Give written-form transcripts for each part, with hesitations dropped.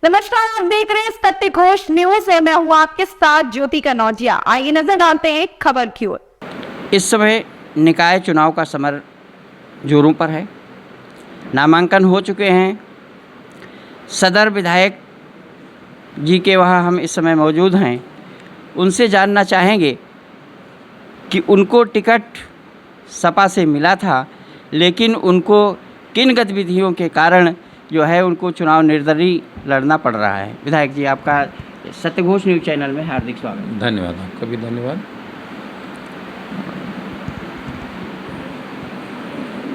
नमस्कार, आप देख रहे हैं सत्य घोष न्यूज है। मैं हूँ आपके साथ ज्योति कनौजिया। आइए नजर डालते हैं खबर की ओर। इस समय निकाय चुनाव का समर जोरों पर है। नामांकन हो चुके हैं। सदर विधायक जी के वहाँ हम इस समय मौजूद हैं। उनसे जानना चाहेंगे कि उनको टिकट सपा से मिला था, लेकिन उनको किन गतिविधियों के कारण जो है उनको चुनाव निर्दलीय लड़ना पड़ रहा है। विधायक जी, आपका सत्य घोष न्यूज़ चैनल में हार्दिक स्वागत। धन्यवाद, आपका भी धन्यवाद।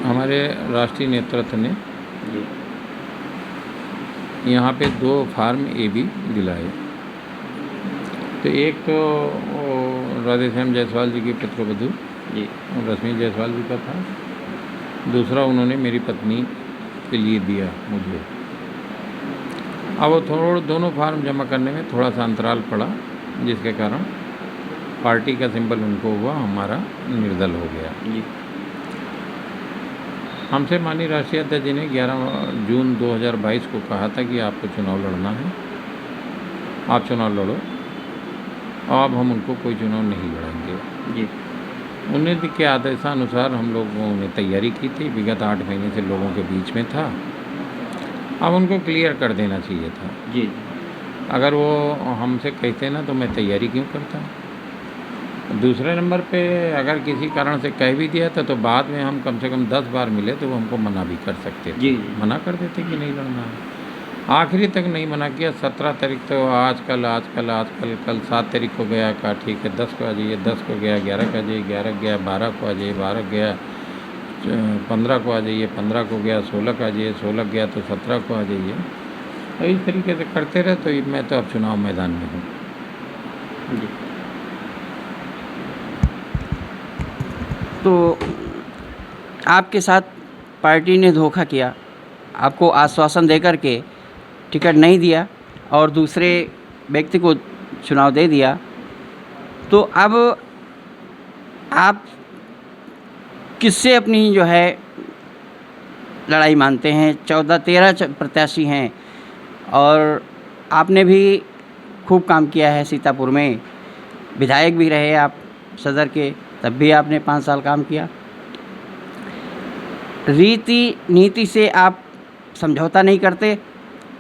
हमारे राष्ट्रीय नेतृत्व ने यहाँ पे 2 फार्म ए बी दिलाए। तो एक तो राधेश्याम जायसवाल जी की पुत्रवधू जी रश्मि जायसवाल जी का था। दूसरा उन्होंने मेरी पत्नी के लिए दिया मुझे। अब वो दोनों फार्म जमा करने में थोड़ा सा अंतराल पड़ा, जिसके कारण पार्टी का सिंबल उनको हुआ, हमारा निर्दल हो गया। जी हमसे माननीय राष्ट्रीय अध्यक्ष जी ने 11 जून 2022 को कहा था कि आपको चुनाव लड़ना है, आप चुनाव लड़ो। अब हम उनको कोई चुनाव नहीं लड़ेंगे। जी उन्हीं के आदेशानुसार हम लोगों ने तैयारी की थी। विगत 8 महीने से लोगों के बीच में था। अब उनको क्लियर कर देना चाहिए था। जी अगर वो हमसे कहते ना तो मैं तैयारी क्यों करता। दूसरे नंबर पे अगर किसी कारण से कह भी दिया था तो बाद में हम कम से कम 10 बार मिले तो वो हमको मना भी कर सकते थे। जी मना कर देते कि नहीं लड़ना है। आखिरी तक नहीं मना किया। 17 तारीख तो कल 7 तारीख को गया, कहा ठीक है 10 को आ जाइए, 10 को गया, 11 को आ जाइए, 11 गया, 12 को आ जाइए, 12 गया, 15 को आ जाइए, 15 को गया, 16 को आ जाइए, 16 गया तो 17 को आ जाइए। तो इस तरीके से करते रहे तो मैं तो अब चुनाव मैदान में हूँ। जी तो आपके साथ पार्टी ने धोखा किया, आपको आश्वासन देकर के टिकट नहीं दिया और दूसरे व्यक्ति को चुनाव दे दिया। तो अब आप किससे अपनी जो है लड़ाई मानते हैं? 14-13 प्रत्याशी हैं और आपने भी खूब काम किया है सीतापुर में। विधायक भी रहे आप सदर के, तब भी आपने 5 साल काम किया। रीति नीति से आप समझौता नहीं करते,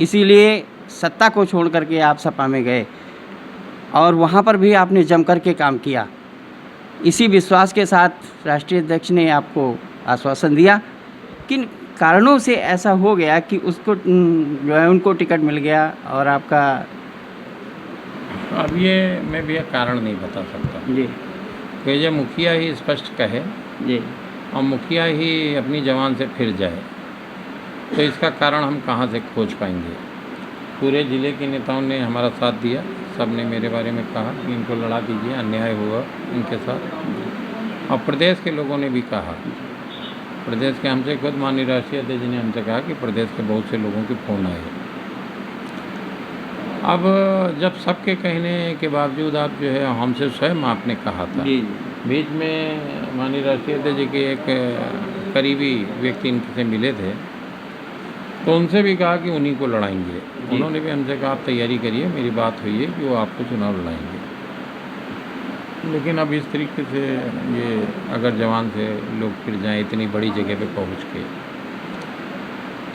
इसीलिए सत्ता को छोड़ करके आप सपा में गए और वहाँ पर भी आपने जम कर के काम किया। इसी विश्वास के साथ राष्ट्रीय अध्यक्ष ने आपको आश्वासन दिया। किन कारणों से ऐसा हो गया कि उसको जो है उनको टिकट मिल गया और आपका? अब ये मैं भी कारण नहीं बता सकता जी कि जब मुखिया ही स्पष्ट कहे जी और मुखिया ही अपनी जवान से फिर जाए तो इसका कारण हम कहाँ से खोज पाएंगे। पूरे ज़िले के नेताओं ने हमारा साथ दिया। सब ने मेरे बारे में कहा कि इनको लड़ा दीजिए, अन्याय हुआ इनके साथ। और प्रदेश के लोगों ने भी कहा। प्रदेश के हमसे खुद माननीय राष्ट्रीय अध्यक्ष जी ने हमसे कहा कि प्रदेश के बहुत से लोगों के फ़ोन आए। अब जब सबके कहने के बावजूद आप जो है हमसे स्वयं आपने कहा था। जी बीच में माननीय राष्ट्रीय अध्यक्ष जी के एक करीबी व्यक्ति इनसे मिले थे तो उनसे भी कहा कि उन्हीं को लड़ाएंगे। उन्होंने भी हमसे कहा आप तैयारी करिए, मेरी बात हुई है कि वो आपको चुनाव लड़ाएंगे। लेकिन अब इस तरीके से ये अगर जवान से लोग फिर जाएं इतनी बड़ी जगह पे पहुंच के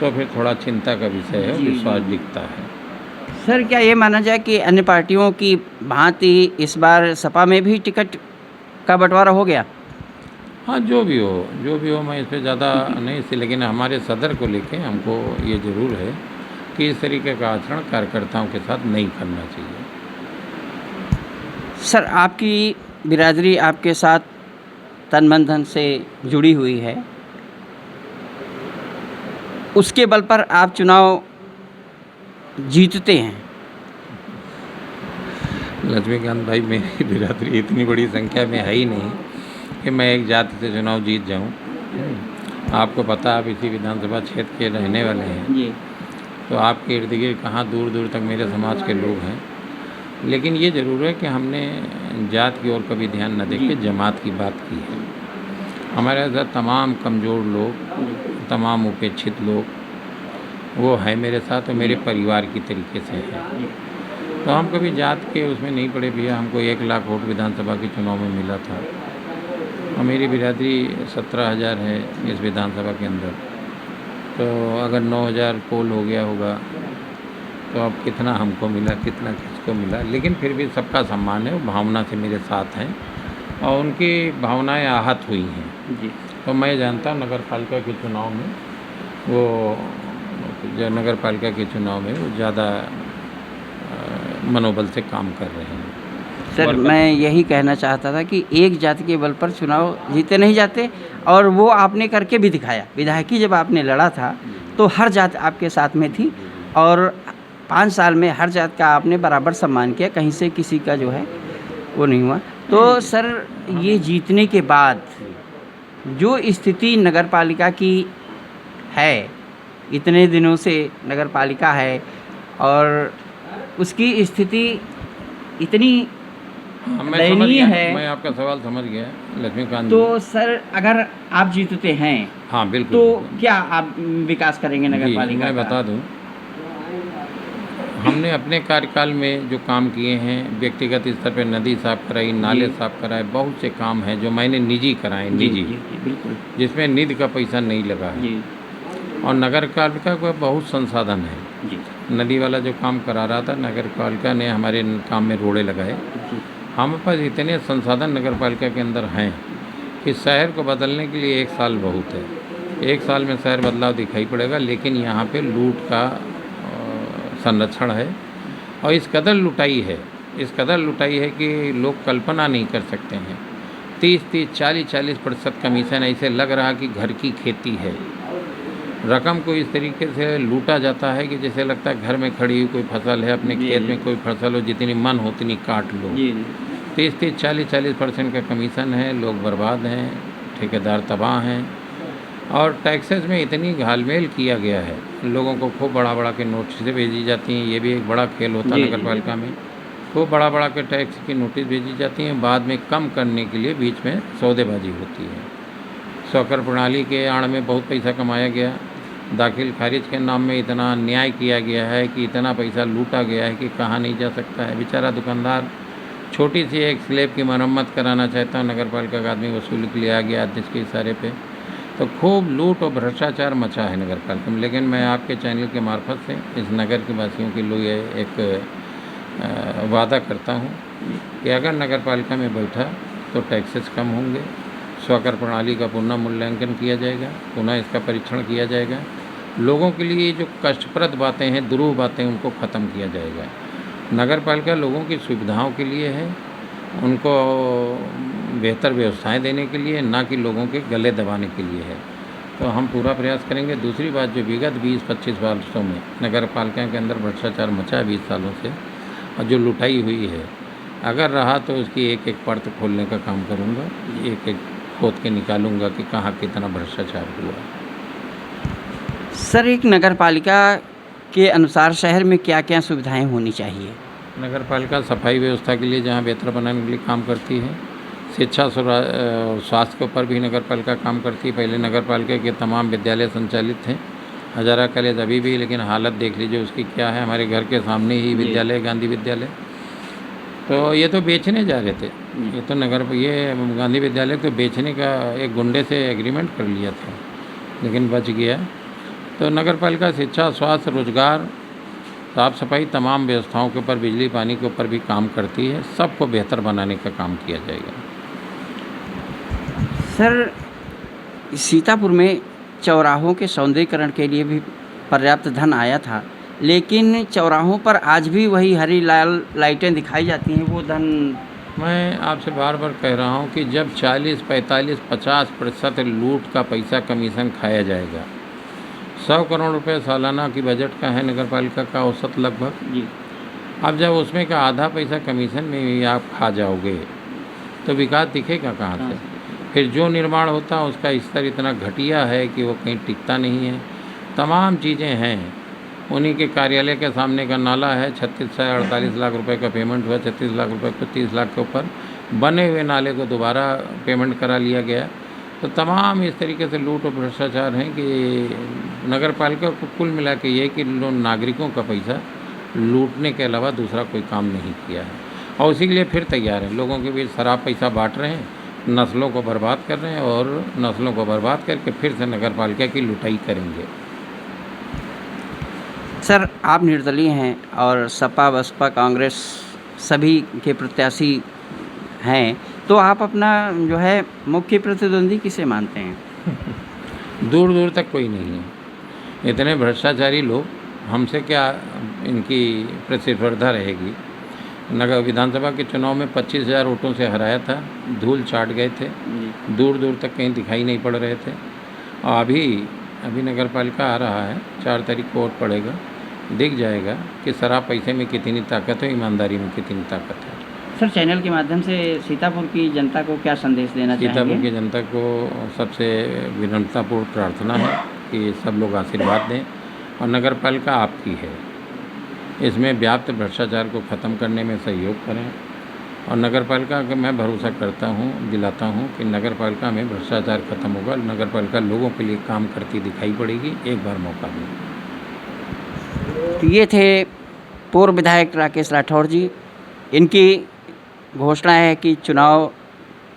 तो फिर थोड़ा चिंता का विषय है, विश्वास दिखता है। सर, क्या ये माना जाए कि अन्य पार्टियों की भांति इस बार सपा में भी टिकट का बंटवारा हो गया? हाँ, जो भी हो मैं इस पर ज़्यादा नहीं इसी, लेकिन हमारे सदर को लेके हमको ये ज़रूर है कि इस तरीके का आचरण कार्यकर्ताओं के साथ नहीं करना चाहिए। सर, आपकी बिरादरी आपके साथ तन मन धन से जुड़ी हुई है, उसके बल पर आप चुनाव जीतते हैं। लक्ष्मीकांत भाई, मेरी बिरादरी इतनी बड़ी संख्या में है ही नहीं कि मैं एक जाति से चुनाव जीत जाऊं। आपको पता, आप इसी विधानसभा क्षेत्र के रहने वाले हैं जी तो आपके इर्द गिर्द कहाँ दूर दूर तक मेरे समाज के लोग हैं। लेकिन ये ज़रूर है कि हमने जात की ओर कभी ध्यान न देके जमात की बात की है। हमारे साथ तमाम कमज़ोर लोग, तमाम उपेक्षित लोग, वो है मेरे साथ और मेरे परिवार की तरीके से है। तो हम कभी जात के उसमें नहीं पड़े भैया। हमको 1 लाख वोट विधानसभा के चुनाव में मिला था और मेरी बिरादरी 17,000 है इस विधानसभा के अंदर। तो अगर 9,000 पोल हो गया होगा तो अब कितना हमको मिला, कितना किसको मिला, लेकिन फिर भी सबका सम्मान है। वो भावना से मेरे साथ हैं और उनकी भावनाएं आहत हुई हैं। जी। तो मैं जानता हूँ नगर पालिका के चुनाव में वो जो नगर पालिका के चुनाव में वो ज़्यादा मनोबल से काम कर रहे हैं। सर वर्कर- मैं यही कहना चाहता था कि एक जाति के बल पर चुनाव जीते नहीं जाते, और वो आपने करके भी दिखाया। विधायकी जब आपने लड़ा था तो हर जात आपके साथ में थी, और 5 साल में हर जात का आपने बराबर सम्मान किया, कहीं से किसी का जो है वो नहीं हुआ। तो सर ये जीतने के बाद जो स्थिति नगर पालिका की है, इतने दिनों से नगर पालिका है और उसकी स्थिति इतनी हाँ, मैं समझ दयनीय गया, है, मैं आपका सवाल समझ गया लक्ष्मीकांत जी। तो सर अगर आप जीतते हैं हाँ बिल्कुल तो बिल्कुल। क्या आप विकास करेंगे नगर जी, पालिका मैं का? बता दूं, हमने अपने कार्यकाल में जो काम किए हैं, व्यक्तिगत स्तर पे नदी साफ कराई, नाले जी। साफ कराए, बहुत से काम हैं जो मैंने निजी कराए, जी, निजी, जी, जी, बिल्कुल जिसमें निधि का पैसा नहीं लगा है। जी और नगर पालिका का बहुत संसाधन है। जी नदी वाला जो काम करा रहा था, नगर पालिका ने हमारे काम में रोड़े लगाए। जी हमारे पास इतने संसाधन नगर पालिका के अंदर हैं कि शहर को बदलने के लिए 1 साल बहुत है। 1 साल में शहर बदलाव दिखाई पड़ेगा, लेकिन यहाँ पे लूट का संरक्षण है और इस कदर लुटाई है, इस कदर लुटाई है कि लोग कल्पना नहीं कर सकते हैं। 30-30, 40-40% कमीशन, ऐसे लग रहा कि घर की खेती है। रकम को इस तरीके से लूटा जाता है कि जैसे लगता है घर में खड़ी हुई कोई फसल है, अपने जी, खेत जी। में कोई फसल हो, जितनी मन हो उतनी काट लो। जी जी 30-30, 40-40% का कमीशन है। लोग बर्बाद हैं, ठेकेदार तबाह हैं और टैक्सेस में इतनी घालमेल किया गया है। लोगों को खूब बड़ा बड़ा के नोटिसें भेजी जाती हैं। ये भी एक बड़ा खेल होता जी, है जी, नगर पालिका में। खूब बड़ा बड़ा के टैक्स की नोटिस भेजी जाती हैं, बाद में कम करने के लिए बीच में सौदेबाजी होती है। स्वकर प्रणाली के आड़ में बहुत पैसा कमाया गया। दाखिल खारिज के नाम में इतना अन्याय किया गया है कि इतना पैसा लूटा गया है कि कहा नहीं जा सकता है। बेचारा दुकानदार छोटी सी एक स्लैब की मरम्मत कराना चाहता हूँ, नगर पालिका का आदमी वसूल के लिए आ गया अध्यक्ष के इशारे पे। तो खूब लूट और भ्रष्टाचार मचा है नगर पालिका में। लेकिन मैं आपके चैनल के मार्फत से इस नगर के वासियों के लिए एक वादा करता हूँ कि अगर नगर पालिका में बैठा तो टैक्सेस कम होंगे, स्वकर प्रणाली का पुनः मूल्यांकन किया जाएगा, पुनः इसका परीक्षण किया जाएगा। लोगों के लिए जो कष्टप्रद बातें हैं, दुरूह बातें, उनको ख़त्म किया जाएगा। नगर पालिका लोगों की सुविधाओं के लिए है, उनको बेहतर व्यवस्थाएं देने के लिए, ना कि लोगों के गले दबाने के लिए है। तो हम पूरा प्रयास करेंगे। दूसरी बात, जो विगत 20-25 वर्षों में नगर पालिका के अंदर भ्रष्टाचार मचा है 20 सालों से, और जो लुटाई हुई है, अगर रहा तो उसकी एक एक परत खोलने का काम करूँगा, एक एक खोद के निकालूंगा कि कहाँ कितना भ्रष्टाचार हुआ। सर एक नगर पालिका के अनुसार शहर में क्या क्या सुविधाएं होनी चाहिए? नगर पालिका सफाई व्यवस्था के लिए जहाँ बेहतर बनाने के लिए काम करती है। शिक्षा स्वास्थ्य के ऊपर भी नगर पालिका काम करती है। पहले नगर पालिका के तमाम विद्यालय संचालित थे, हजारा कॉलेज अभी भी, लेकिन हालत देख लीजिए उसकी क्या है। हमारे घर के सामने ही विद्यालय, गांधी विद्यालय, तो ये तो बेचने जा रहे थे। ये तो ये गांधी विद्यालय तो बेचने का एक गुंडे से एग्रीमेंट कर लिया था, लेकिन बच गया। तो नगर पालिका शिक्षा, स्वास्थ्य, रोजगार, साफ सफाई, तमाम व्यवस्थाओं के ऊपर, बिजली पानी के ऊपर भी काम करती है। सबको बेहतर बनाने का काम किया जाएगा। सर सीतापुर में चौराहों के सौंदर्यीकरण के लिए भी पर्याप्त धन आया था, लेकिन चौराहों पर आज भी वही हरी लाल लाइटें दिखाई जाती हैं। वो धन, मैं आपसे बार बार कह रहा हूँ कि जब 40, 45, 50% लूट का पैसा कमीशन खाया जाएगा, 100 करोड़ रुपए सालाना की बजट का है नगर पालिका का औसत लगभग। जी अब जब उसमें का आधा पैसा कमीशन में भी आप खा जाओगे तो विकास दिखेगा कहाँ से? फिर जो निर्माण होता है उसका स्तर इतना घटिया है कि वो कहीं टिकता नहीं है। तमाम चीज़ें हैं। उन्हीं के कार्यालय के सामने का नाला है, 38 लाख रुपए का पेमेंट हुआ, 36 लाख रुपए को 30 लाख के ऊपर बने हुए नाले को दोबारा पेमेंट करा लिया गया। तो तमाम इस तरीके से लूट और भ्रष्टाचार हैं कि नगर पालिका को कुल मिला के ये कि नागरिकों का पैसा लूटने के अलावा दूसरा कोई काम नहीं किया है, और उसी के लिए फिर तैयार हैं। लोगों के बीच शराब पैसा बांट रहे हैं, नस्लों को बर्बाद कर रहे हैं, और नस्लों को बर्बाद करके फिर से नगर पालिका की लुटाई करेंगे। सर, आप निर्दलीय हैं और सपा बसपा कांग्रेस सभी के प्रत्याशी हैं, तो आप अपना जो है मुख्य प्रतिद्वंदी किसे मानते हैं? दूर दूर तक कोई नहीं है। इतने भ्रष्टाचारी लोग, हमसे क्या इनकी प्रतिस्पर्धा रहेगी। नगर विधानसभा के चुनाव में 25,000 वोटों से हराया था, धूल चाट गए थे, दूर दूर तक कहीं दिखाई नहीं पड़ रहे थे। और अभी नगर पालिका आ रहा है, 4 तारीख को वोट पड़ेगा, दिख जाएगा कि शराब पैसे में कितनी ताकत है, ईमानदारी में कितनी ताकत है। सर, चैनल के माध्यम से सीतापुर की जनता को क्या संदेश देना चाहेंगे? सीतापुर की जनता को सबसे विनम्रतापूर्ण प्रार्थना है कि सब लोग आशीर्वाद दें, और नगर पालिका आपकी है, इसमें व्याप्त भ्रष्टाचार को ख़त्म करने में सहयोग करें। और नगर पालिका का मैं भरोसा करता हूँ, दिलाता हूँ कि नगर पालिका में भ्रष्टाचार खत्म होगा, नगर पालिका लोगों के लिए काम करती दिखाई पड़ेगी। एक बार मौका दें। तो ये थे पूर्व विधायक राकेश राठौर जी। इनकी घोषणा है कि चुनाव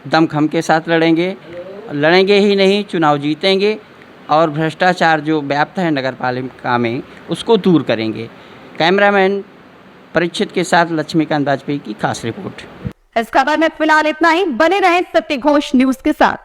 दमखम के साथ लड़ेंगे ही नहीं, चुनाव जीतेंगे, और भ्रष्टाचार जो व्याप्त है नगर पालिका में उसको दूर करेंगे। कैमरामैन परीक्षित के साथ लक्ष्मीकांत वाजपेयी की खास रिपोर्ट। इस खबर में फिलहाल इतना ही। बने रहें सत्य घोष न्यूज के साथ।